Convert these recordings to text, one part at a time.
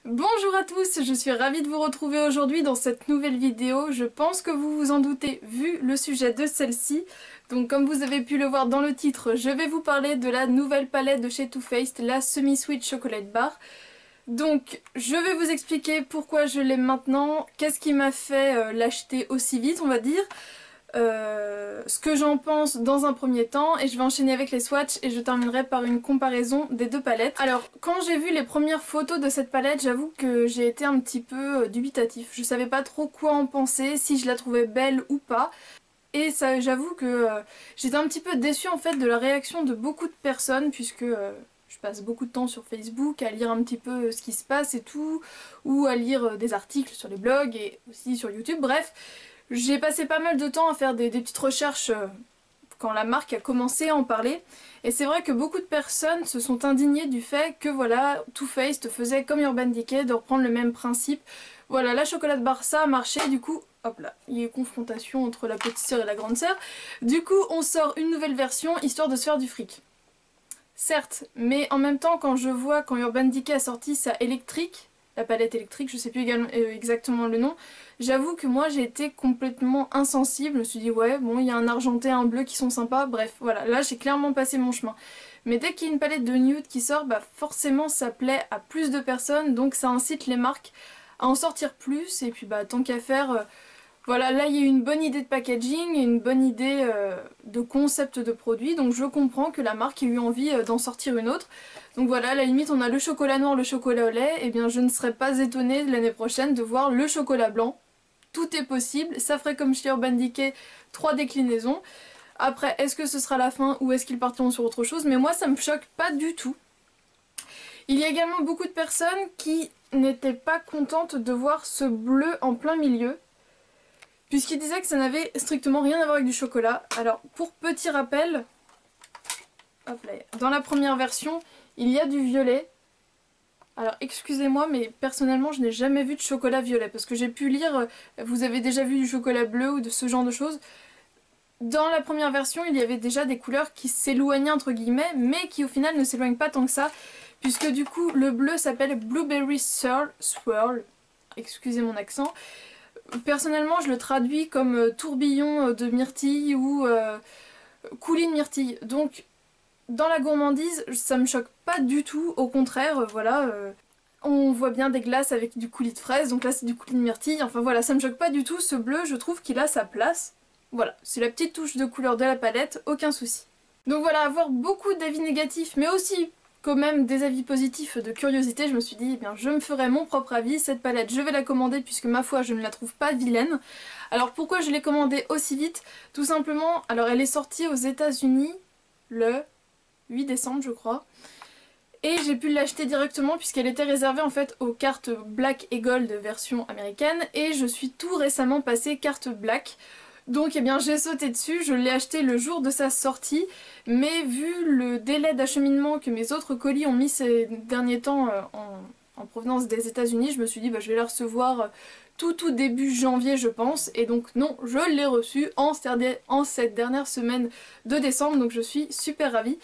Bonjour à tous, je suis ravie de vous retrouver aujourd'hui dans cette nouvelle vidéo. Je pense que vous vous en doutez vu le sujet de celle-ci. Donc comme vous avez pu le voir dans le titre, je vais vous parler de la nouvelle palette de chez Too Faced, la Semi-Sweet Chocolate Bar. Donc je vais vous expliquer pourquoi je l'aime maintenant, qu'est-ce qui m'a fait l'acheter aussi vite on va dire. Ce que j'en pense dans un premier temps et je vais enchaîner avec les swatchs et je terminerai par une comparaison des deux palettes. Alors quand j'ai vu les premières photos de cette palette, j'avoue que j'ai été un petit peu dubitatif. Je savais pas trop quoi en penser, si je la trouvais belle ou pas. Et ça, j'avoue que j'étais un petit peu déçue en fait de la réaction de beaucoup de personnes puisque je passe beaucoup de temps sur Facebook à lire un petit peu ce qui se passe et tout, ou à lire des articles sur les blogs et aussi sur YouTube, bref. J'ai passé pas mal de temps à faire des petites recherches quand la marque a commencé à en parler. Et c'est vrai que beaucoup de personnes se sont indignées du fait que voilà, Too Faced faisait comme Urban Decay, de reprendre le même principe. Voilà, la chocolat bar ça a marché, du coup, hop là, il y a eu confrontation entre la petite sœur et la grande sœur. Du coup, on sort une nouvelle version histoire de se faire du fric. Certes, mais en même temps, quand je vois quand Urban Decay a sorti sa électrique, la palette électrique, je sais plus exactement le nom, j'avoue que moi j'ai été complètement insensible, je me suis dit ouais bon il y a un argenté et un bleu qui sont sympas, bref voilà, là j'ai clairement passé mon chemin. Mais dès qu'il y a une palette de nude qui sort, bah forcément ça plaît à plus de personnes, donc ça incite les marques à en sortir plus, et puis bah tant qu'à faire, voilà, là il y a une bonne idée de packaging et une bonne idée de concept de produit, donc je comprends que la marque ait eu envie d'en sortir une autre. Donc voilà, à la limite on a le chocolat noir, le chocolat au lait, et bien je ne serais pas étonnée l'année prochaine de voir le chocolat blanc. Tout est possible, ça ferait comme chez Urban Decay 3 déclinaisons. Après, est-ce que ce sera la fin ou est-ce qu'ils partiront sur autre chose? Mais moi ça me choque pas du tout. Il y a également beaucoup de personnes qui n'étaient pas contentes de voir ce bleu en plein milieu, puisqu'il disait que ça n'avait strictement rien à voir avec du chocolat. Alors pour petit rappel, hop là, dans la première version il y a du violet. Alors excusez-moi mais personnellement je n'ai jamais vu de chocolat violet, parce que j'ai pu lire vous avez déjà vu du chocolat bleu ou de ce genre de choses. Dans la première version il y avait déjà des couleurs qui s'éloignaient entre guillemets, mais qui au final ne s'éloignent pas tant que ça, puisque du coup le bleu s'appelle Blueberry Swirl, excusez mon accent. Personnellement je le traduis comme tourbillon de myrtille ou coulis de myrtille. Donc dans la gourmandise ça me choque pas du tout, au contraire, voilà. On voit bien des glaces avec du coulis de fraise, donc là c'est du coulis de myrtille, enfin voilà, ça me choque pas du tout, ce bleu je trouve qu'il a sa place. Voilà, c'est la petite touche de couleur de la palette, aucun souci. Donc voilà, avoir beaucoup d'avis négatifs, mais aussi quand même des avis positifs de curiosité, je me suis dit, eh bien je me ferai mon propre avis, cette palette je vais la commander puisque ma foi je ne la trouve pas vilaine. Alors pourquoi je l'ai commandée aussi vite? Tout simplement, alors elle est sortie aux États-Unis le 8 décembre je crois. Et j'ai pu l'acheter directement puisqu'elle était réservée en fait aux cartes Black et Gold version américaine, et je suis tout récemment passée carte Black. Donc eh bien j'ai sauté dessus, je l'ai acheté le jour de sa sortie, mais vu le délai d'acheminement que mes autres colis ont mis ces derniers temps en provenance des États-Unis, je me suis dit bah je vais la recevoir tout début janvier je pense, et donc non, je l'ai reçue en cette dernière semaine de décembre, donc je suis super ravie.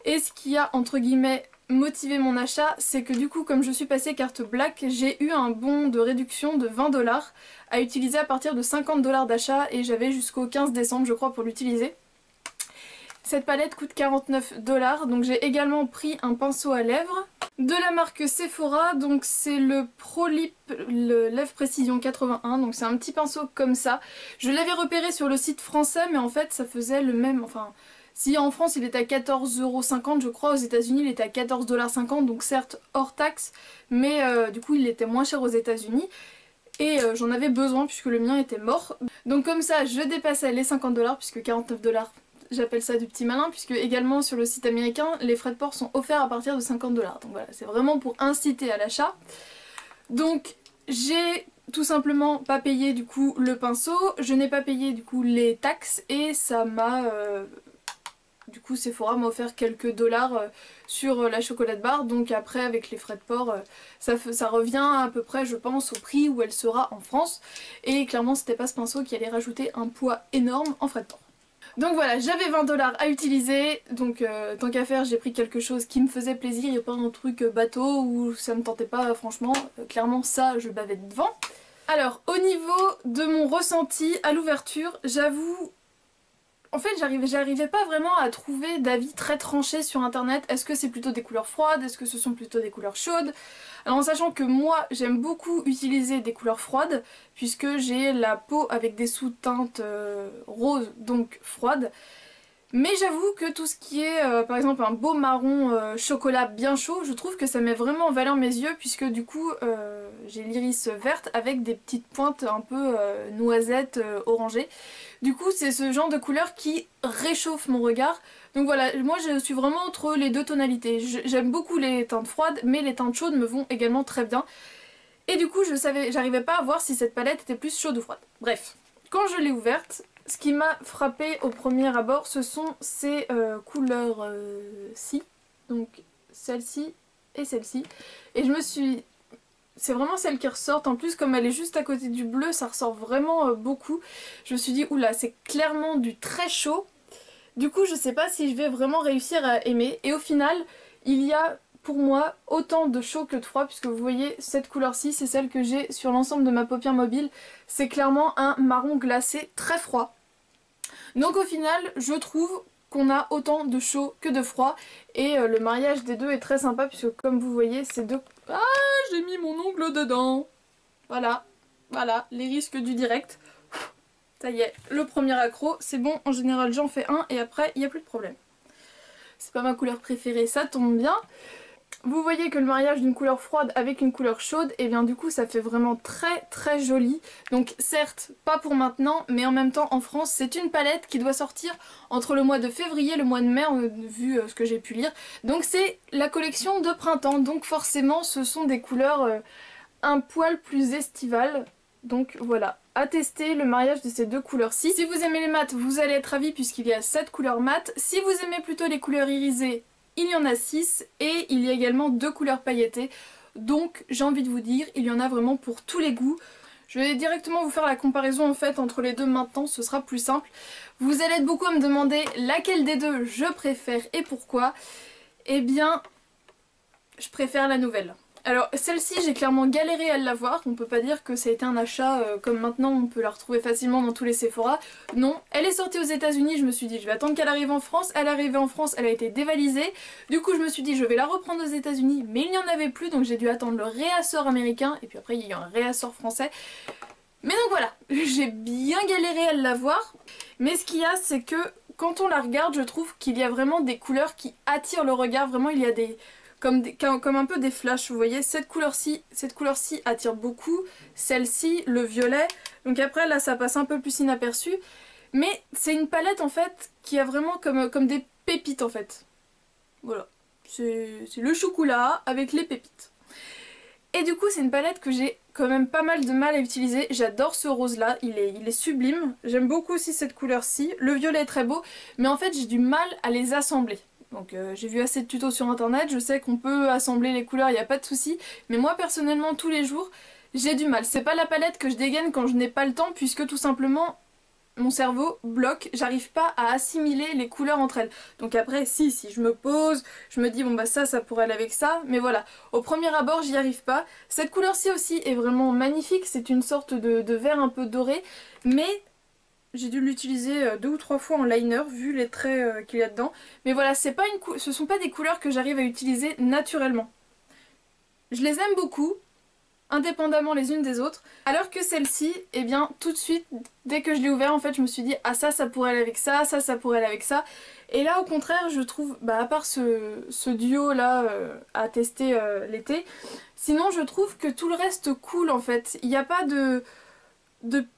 Et ce qui a entre guillemets motivé mon achat, c'est que du coup comme je suis passée carte Black, j'ai eu un bon de réduction de 20$ à utiliser à partir de 50$ d'achat, et j'avais jusqu'au 15 décembre je crois pour l'utiliser. Cette palette coûte 49$, donc j'ai également pris un pinceau à lèvres de la marque Sephora, donc c'est le Pro Lip le Lèvres Précision 81, donc c'est un petit pinceau comme ça. Je l'avais repéré sur le site français, mais en fait ça faisait le même, enfin si en France il était à 14,50€ je crois, aux États-Unis il était à 14,50$, donc certes hors taxe, mais du coup il était moins cher aux États-Unis. Et j'en avais besoin puisque le mien était mort. Donc comme ça je dépassais les 50$, puisque 49$, j'appelle ça du petit malin, puisque également sur le site américain les frais de port sont offerts à partir de 50$. Donc voilà, c'est vraiment pour inciter à l'achat. Donc j'ai tout simplement pas payé du coup le pinceau, je n'ai pas payé du coup les taxes, et ça m'a... du coup Sephora m'a offert quelques dollars sur la chocolate bar, donc après avec les frais de port ça revient à peu près je pense au prix où elle sera en France, et clairement c'était pas ce pinceau qui allait rajouter un poids énorme en frais de port. Donc voilà, j'avais 20 $ à utiliser, donc tant qu'à faire j'ai pris quelque chose qui me faisait plaisir et pas un truc bateau où ça me tentait pas franchement. Clairement ça je bavais devant. Alors au niveau de mon ressenti à l'ouverture, j'avoue, en fait j'arrivais pas vraiment à trouver d'avis très tranchés sur internet. Est-ce que c'est plutôt des couleurs froides? Est-ce que ce sont plutôt des couleurs chaudes? Alors en sachant que moi j'aime beaucoup utiliser des couleurs froides puisque j'ai la peau avec des sous-teintes roses donc froides. Mais j'avoue que tout ce qui est par exemple un beau marron chocolat bien chaud, je trouve que ça met vraiment en valeur mes yeux puisque du coup j'ai l'iris verte avec des petites pointes un peu noisettes orangées. Du coup c'est ce genre de couleur qui réchauffe mon regard. Donc voilà, moi je suis vraiment entre les deux tonalités. J'aime beaucoup les teintes froides mais les teintes chaudes me vont également très bien. Et du coup j'arrivais pas à voir si cette palette était plus chaude ou froide. Bref, quand je l'ai ouverte, ce qui m'a frappé au premier abord, ce sont ces couleurs-ci, donc celle-ci et celle-ci. Et je me suis... C'est vraiment celle qui ressortent, en plus comme elle est juste à côté du bleu, ça ressort vraiment beaucoup. Je me suis dit, oula, c'est clairement du très chaud. Du coup, je sais pas si je vais vraiment réussir à aimer. Et au final, il y a pour moi autant de chaud que de froid, puisque vous voyez, cette couleur-ci, c'est celle que j'ai sur l'ensemble de ma paupière mobile. C'est clairement un marron glacé très froid. Donc au final, je trouve qu'on a autant de chaud que de froid. Et le mariage des deux est très sympa, puisque comme vous voyez, ces deux... Ah, j'ai mis mon ongle dedans. Voilà, voilà, les risques du direct. Ça y est, le premier accro, c'est bon, en général j'en fais un et après il n'y a plus de problème. C'est pas ma couleur préférée, ça tombe bien. Vous voyez que le mariage d'une couleur froide avec une couleur chaude, et bien du coup ça fait vraiment très très joli. Donc certes, pas pour maintenant, mais en même temps en France c'est une palette qui doit sortir entre le mois de février et le mois de mai, vu ce que j'ai pu lire. Donc c'est la collection de printemps, donc forcément ce sont des couleurs un poil plus estivales. Donc voilà, à tester le mariage de ces deux couleurs-ci. Si vous aimez les mates, vous allez être ravis puisqu'il y a 7 couleurs mates. Si vous aimez plutôt les couleurs irisées, il y en a 6 et il y a également 2 couleurs pailletées. Donc j'ai envie de vous dire, il y en a vraiment pour tous les goûts. Je vais directement vous faire la comparaison en fait entre les deux maintenant, ce sera plus simple. Vous allez être beaucoup à me demander laquelle des deux je préfère et pourquoi. Eh bien, je préfère la nouvelle. Alors celle-ci j'ai clairement galéré à l'avoir, on peut pas dire que ça a été un achat comme maintenant on peut la retrouver facilement dans tous les Sephora. Non, elle est sortie aux États-Unis, je me suis dit je vais attendre qu'elle arrive en France, elle est arrivée en France, elle a été dévalisée. Du coup je me suis dit je vais la reprendre aux États-Unis mais il n'y en avait plus donc j'ai dû attendre le réassort américain et puis après il y a eu un réassort français. Mais donc voilà, j'ai bien galéré à l'avoir, mais ce qu'il y a c'est que quand on la regarde je trouve qu'il y a vraiment des couleurs qui attirent le regard, vraiment il y a des... Comme un peu des flashs, vous voyez, cette couleur-ci attire beaucoup, celle-ci, le violet, donc après là ça passe un peu plus inaperçu, mais c'est une palette en fait qui a vraiment comme des pépites en fait, voilà, c'est le chocolat avec les pépites. Et du coup c'est une palette que j'ai quand même pas mal de mal à utiliser, j'adore ce rose là, il est sublime, j'aime beaucoup aussi cette couleur-ci, le violet est très beau, mais en fait j'ai du mal à les assembler. Donc j'ai vu assez de tutos sur internet, je sais qu'on peut assembler les couleurs, il n'y a pas de souci. Mais moi personnellement tous les jours j'ai du mal. C'est pas la palette que je dégaine quand je n'ai pas le temps puisque tout simplement mon cerveau bloque, j'arrive pas à assimiler les couleurs entre elles. Donc après si je me pose, je me dis bon bah ça pourrait aller avec ça, mais voilà. Au premier abord j'y arrive pas. Cette couleur-ci aussi est vraiment magnifique, c'est une sorte de vert un peu doré, mais... J'ai dû l'utiliser 2 ou 3 fois en liner vu les traits qu'il y a dedans. Mais voilà, ce sont pas des couleurs que j'arrive à utiliser naturellement. Je les aime beaucoup, indépendamment les unes des autres. Alors que celle-ci, eh bien tout de suite, dès que je l'ai ouvert, en fait je me suis dit ah ça pourrait aller avec ça, ça pourrait aller avec ça. Et là au contraire je trouve, bah à part ce duo là à tester l'été, sinon je trouve que tout le reste cool en fait. Il n'y a pas de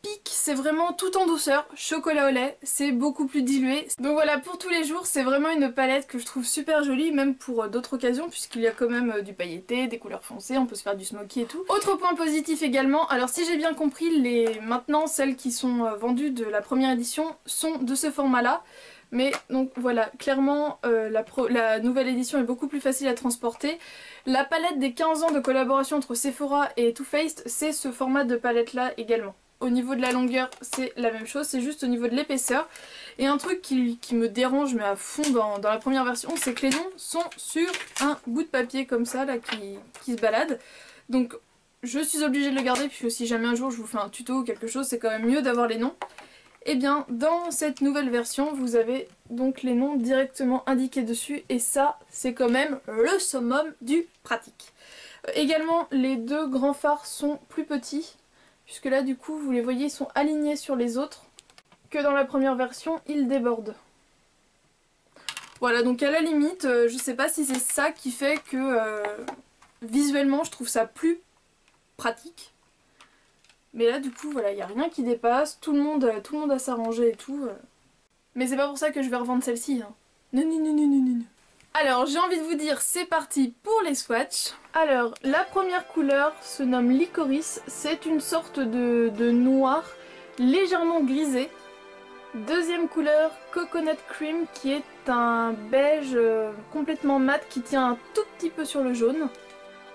pic, c'est vraiment tout en douceur, chocolat au lait, c'est beaucoup plus dilué. Donc voilà, pour tous les jours, c'est vraiment une palette que je trouve super jolie, même pour d'autres occasions, puisqu'il y a quand même du pailleté, des couleurs foncées, on peut se faire du smoky et tout. Autre point positif également, alors si j'ai bien compris, maintenant celles qui sont vendues de la première édition sont de ce format-là. Mais donc voilà, clairement la nouvelle édition est beaucoup plus facile à transporter. La palette des 15 ans de collaboration entre Sephora et Too Faced, c'est ce format de palette là également. Au niveau de la longueur, c'est la même chose, c'est juste au niveau de l'épaisseur. Et un truc qui me dérange, mais à fond dans la première version, c'est que les noms sont sur un bout de papier comme ça, là, qui se balade. Donc, je suis obligée de le garder, puisque si jamais un jour je vous fais un tuto ou quelque chose, c'est quand même mieux d'avoir les noms. Et bien, dans cette nouvelle version, vous avez donc les noms directement indiqués dessus, et ça, c'est quand même le summum du pratique. Également, les deux grands phares sont plus petits, puisque là, du coup, vous les voyez, ils sont alignés sur les autres, que dans la première version, ils débordent. Voilà, donc à la limite, je sais pas si c'est ça qui fait que visuellement, je trouve ça plus pratique. Mais là, du coup, voilà, il n'y a rien qui dépasse, tout le monde a s'arranger et tout. Mais c'est pas pour ça que je vais revendre celle-ci. Hein. Non, non, non, non, non, non. Alors, j'ai envie de vous dire, c'est parti pour les swatchs. Alors, la première couleur se nomme Licorice. C'est une sorte de noir légèrement grisé. Deuxième couleur, Coconut Cream, qui est un beige complètement mat qui tient un tout petit peu sur le jaune.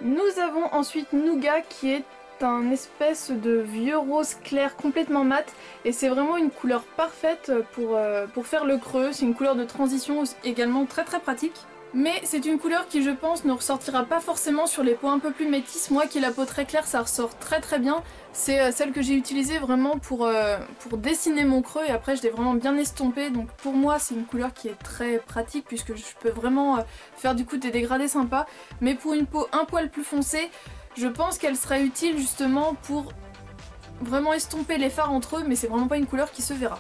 Nous avons ensuite Nougat, qui est un espèce de vieux rose clair complètement mat, et c'est vraiment une couleur parfaite pour faire le creux. C'est une couleur de transition également très très pratique. Mais c'est une couleur qui, je pense, ne ressortira pas forcément sur les peaux un peu plus métisses. Moi qui ai la peau très claire, ça ressort très très bien. C'est celle que j'ai utilisée vraiment pour dessiner mon creux, et après je l'ai vraiment bien estompé. Donc pour moi c'est une couleur qui est très pratique, puisque je peux vraiment faire du coup des dégradés sympas. Mais pour une peau un poil plus foncée, je pense qu'elle serait utile justement pour vraiment estomper les fards entre eux, mais c'est vraiment pas une couleur qui se verra.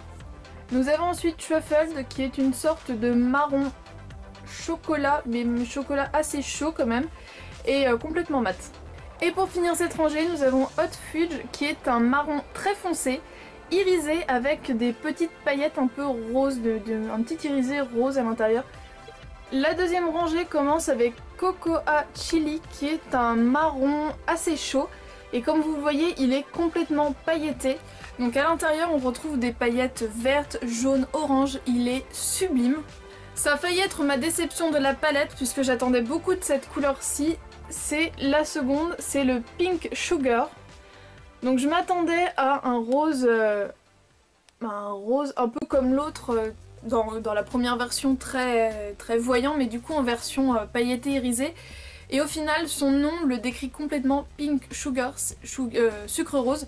Nous avons ensuite Truffled, qui est une sorte de marron chocolat, mais chocolat assez chaud quand même, et complètement mat. Et pour finir cette rangée, nous avons Hot Fudge, qui est un marron très foncé, irisé avec des petites paillettes un peu roses, un petit irisé rose à l'intérieur. La deuxième rangée commence avec Cocoa Chili, qui est un marron assez chaud, et comme vous le voyez, il est complètement pailleté. Donc à l'intérieur, on retrouve des paillettes vertes, jaunes, orange, il est sublime. Ça a failli être ma déception de la palette, puisque j'attendais beaucoup de cette couleur-ci. C'est la seconde, c'est le Pink Sugar. Donc je m'attendais à un rose un peu comme l'autre dans la première version très voyant, mais du coup en version pailletée irisée. Et au final, son nom le décrit complètement, Pink Sugar, sucre rose.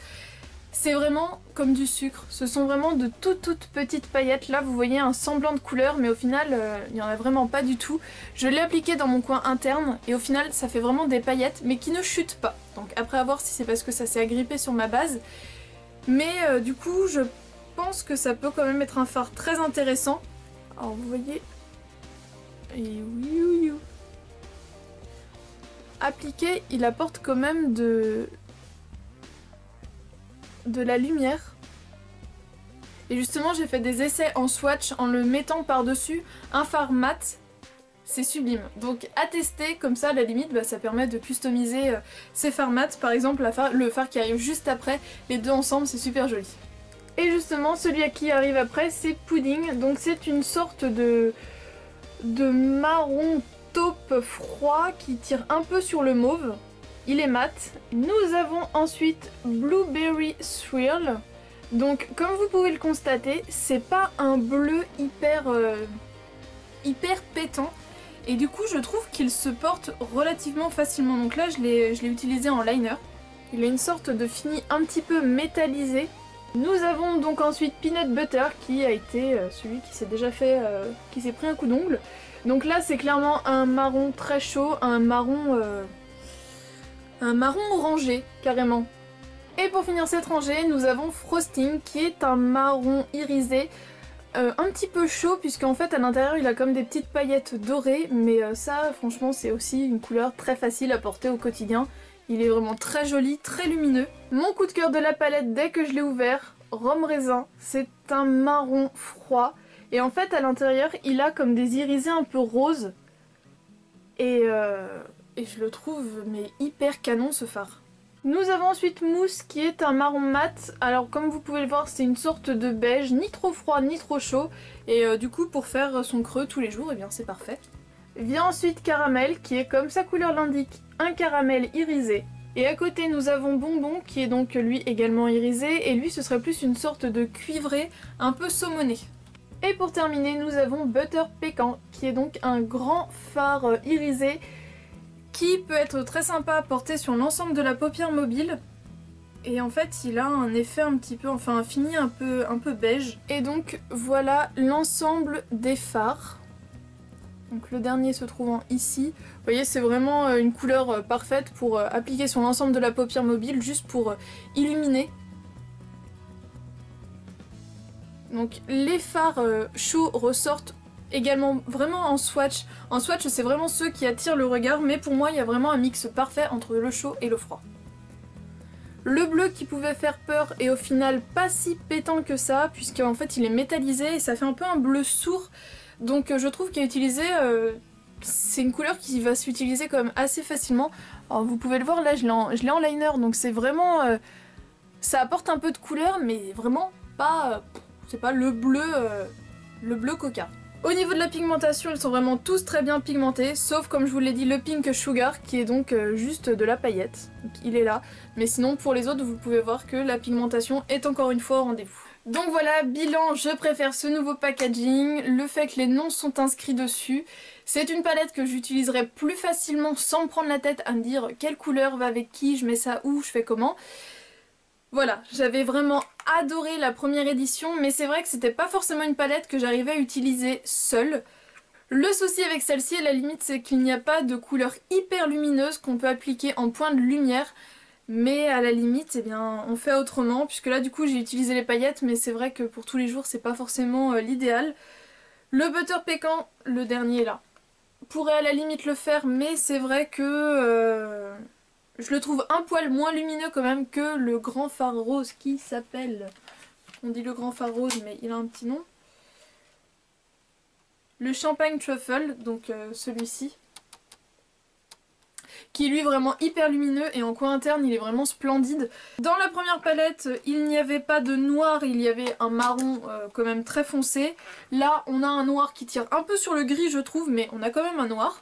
C'est vraiment comme du sucre, ce sont vraiment de toutes petites paillettes. Là vous voyez un semblant de couleur, mais au final il n'y en a vraiment pas du tout. Je l'ai appliqué dans mon coin interne et au final ça fait vraiment des paillettes, mais qui ne chutent pas. Donc après à voir si c'est parce que ça s'est agrippé sur ma base. Mais du coup je pense que ça peut quand même être un fard très intéressant. Alors vous voyez, et oui. Appliqué, il apporte quand même de la lumière. Et justement j'ai fait des essais en swatch en le mettant par dessus un fard mat. C'est sublime, donc à tester, comme ça à la limite ça permet de customiser ces fards mat. Par exemple le fard qui arrive juste après, les deux ensemble, c'est super joli. Et justement celui qui arrive après, c'est Pudding. Donc c'est une sorte de marron taupe froid qui tire un peu sur le mauve. Il est mat. Nous avons ensuite Blueberry Swirl. Donc comme vous pouvez le constater, c'est pas un bleu hyper pétant. Et du coup je trouve qu'il se porte relativement facilement. Donc là je l'ai utilisé en liner. Il a une sorte de fini un petit peu métallisé. Nous avons donc ensuite Peanut Butter, qui a été celui qui s'est déjà fait, qui s'est pris un coup d'ongle. Donc là c'est clairement un marron très chaud, un marron orangé carrément. Et pour finir cette rangée, nous avons Frosting, qui est un marron irisé, un petit peu chaud, puisqu'en fait à l'intérieur il a comme des petites paillettes dorées, mais ça franchement c'est aussi une couleur très facile à porter au quotidien. Il est vraiment très joli, très lumineux. Mon coup de cœur de la palette dès que je l'ai ouvert, Rhum Raisin, c'est un marron froid. Et en fait à l'intérieur il a comme des irisés un peu roses. Et je le trouve mais hyper canon ce fard. Nous avons ensuite Mousse, qui est un marron mat. Alors comme vous pouvez le voir, c'est une sorte de beige, ni trop froid ni trop chaud. Et du coup pour faire son creux tous les jours, et bien c'est parfait. Vient ensuite Caramel, qui est comme sa couleur l'indique, un caramel irisé. Et à côté nous avons Bonbon qui est donc lui également irisé et lui ce serait plus une sorte de cuivré un peu saumoné. Et pour terminer nous avons Butter Pécan qui est donc un grand fard irisé qui peut être très sympa à porter sur l'ensemble de la paupière mobile. Et en fait il a un effet un petit peu, enfin un fini un peu beige. Et donc voilà l'ensemble des fards. Donc le dernier se trouvant ici. Vous voyez c'est vraiment une couleur parfaite pour appliquer sur l'ensemble de la paupière mobile, juste pour illuminer. Donc les fards chauds ressortent également vraiment en swatch. En swatch c'est vraiment ceux qui attirent le regard, mais pour moi il y a vraiment un mix parfait entre le chaud et le froid. Le bleu qui pouvait faire peur est au final pas si pétant que ça, puisqu'en fait il est métallisé et ça fait un peu un bleu sourd. Donc je trouve qu'à utiliser, c'est une couleur qui va s'utiliser quand même assez facilement. Alors vous pouvez le voir là, je l'ai en liner, donc c'est vraiment... ça apporte un peu de couleur, mais vraiment pas... c'est pas le bleu coca. Au niveau de la pigmentation, ils sont vraiment tous très bien pigmentés, sauf comme je vous l'ai dit le Pink Sugar qui est donc juste de la paillette, donc il est là. Mais sinon pour les autres vous pouvez voir que la pigmentation est encore une fois au rendez-vous. Donc voilà, bilan, je préfère ce nouveau packaging, le fait que les noms sont inscrits dessus. C'est une palette que j'utiliserai plus facilement sans me prendre la tête à me dire quelle couleur va avec qui, je mets ça où, je fais comment. Voilà, j'avais vraiment adoré la première édition, mais c'est vrai que c'était pas forcément une palette que j'arrivais à utiliser seule. Le souci avec celle-ci, à la limite, c'est qu'il n'y a pas de couleur hyper lumineuse qu'on peut appliquer en point de lumière. Mais à la limite, eh bien, on fait autrement, puisque là du coup j'ai utilisé les paillettes, mais c'est vrai que pour tous les jours c'est pas forcément l'idéal. Le Butter Pécan, le dernier là, pourrait à la limite le faire, mais c'est vrai que je le trouve un poil moins lumineux quand même que le grand fard rose qui s'appelle... On dit le grand fard rose, mais il a un petit nom. Le Champagne Truffle, donc celui-ci. Qui est lui vraiment hyper lumineux et en coin interne il est vraiment splendide. Dans la première palette il n'y avait pas de noir, il y avait un marron quand même très foncé. Là on a un noir qui tire un peu sur le gris je trouve, mais on a quand même un noir.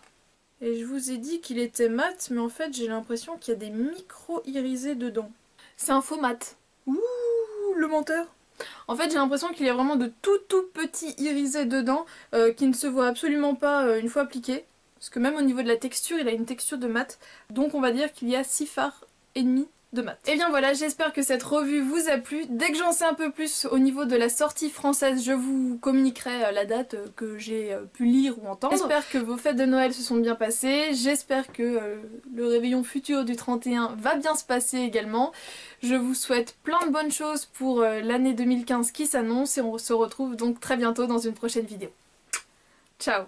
Et je vous ai dit qu'il était mat, mais en fait j'ai l'impression qu'il y a des micro irisés dedans. C'est un faux mat. Ouh, le menteur. En fait j'ai l'impression qu'il y a vraiment de tout petits irisés dedans qui ne se voient absolument pas une fois appliqués. Parce que même au niveau de la texture, il a une texture de mat. Donc on va dire qu'il y a 6 fards et demi de mat. Et bien voilà, j'espère que cette revue vous a plu. Dès que j'en sais un peu plus au niveau de la sortie française, je vous communiquerai la date que j'ai pu lire ou entendre. J'espère que vos fêtes de Noël se sont bien passées. J'espère que le réveillon futur du 31 va bien se passer également. Je vous souhaite plein de bonnes choses pour l'année 2015 qui s'annonce et on se retrouve donc très bientôt dans une prochaine vidéo. Ciao!